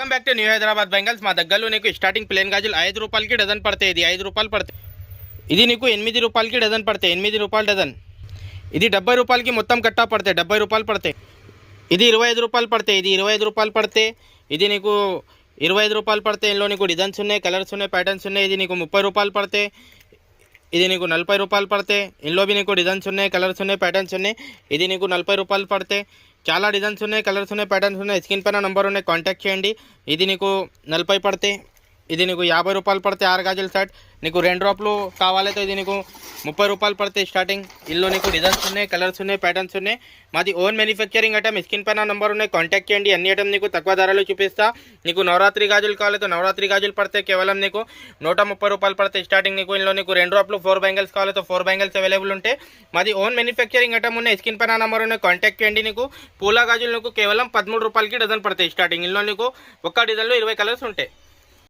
Welcome back to new Hyderabad bangles. మా దగ్గరలో నీకు స్టార్టింగ్ ప్లేన్ గాజులు 5 రూపాయలకి డజన్ పడతాయి. ఇది 5 రూపాయలు పడతాయి. ఇది నీకు 8 రూపాయలకి డజన్ పడతాయి. 8 రూపాయలు డజన్. ఇది 70 రూపాయలకి మొత్తం కట్టా పడతాయి. 70 రూపాయలు పడతాయి. ఇది 25 రూపాయలు పడతాయి. ఇది 25 రూపాయలు పడతాయి. ఇది నీకు 25 రూపాయలు పడతాయి. ఇందులో నీకు డిజైన్స్ ఉన్నాయి, కలర్స్ ఉన్నాయి, ప్యాటర్న్స్ ఉన్నాయి. ఇది నీకు 30 రూపాయలు పడతాయి. ఇది నీకు 40 రూపాయలు పడతాయి. ఇందులో నీకు డిజైన్స్ ఉన్నాయి, కలర్స్ ఉన్నాయి, ప్యాటర్న్స్ ఉన్నాయి. ఇది నీకు 40 రూపాయలు పడతాయి. చాలా డిజైన్స్ ఉన్నాయి, కలర్స్ ఉన్నాయి, ప్యాటర్న్స్ ఉన్నాయి. స్క్రీన్ పైన నంబర్ ఉన్నాయి, కాంటాక్ట్ చేయండి. ఇది నీకు 40 పడతాయి. ఇది నీకు 50 రూపాయలు పడతాయి. 6 గాజుల సెట్. నీకు 2 డ్రాప్లు కావాలైతే ఇది నీకు 30 రూపాయలు పడతాయి స్టార్టింగ్. ఇందులో నీకు డిజైన్స్ ఉన్నాయి, కలర్స్ ఉన్నాయి, ప్యాటర్న్స్ ఉన్నాయి. మాది ఓన్ మ్యానుఫ్యాక్చరింగ్ ఐటమ్. స్క్రీన్ పైన నంబర్ ఉన్నాయి, కాంటాక్ట్ చేయండి. అన్ని ఐటమ్ నీకు తక్కువ ధరలో చూపిస్తా. నీకు నవరాత్రి గాజులు కావాలైతే నవరాత్రి గాజులు పడతాయి. కేవలం నీకు 130 రూపాయలు పడతాయి స్టార్టింగ్. నీకు ఇందులో నీకు 2 డ్రాప్లు 4 బ్యాంగిల్స్ కావాలైతే 4 బ్యాంగిల్స్ అవైలబుల్ ఉంటాయి. మాది ఓన్ మ్యానుఫ్యాక్చరింగ్ ఐటమ్ ఉన్నాయి. స్క్రీన్ పైన నంబర్ ఉన్నాయి, కాంటాక్ట్ చేయండి. నీకు పూల గాజులు నీకు కేవలం 13 రూపాయలకి డజన్ పడతాయి స్టార్టింగ్. ఇందులో నీకు ఒక్క డిజైన్లో 20 కలర్స్ ఉంటాయి.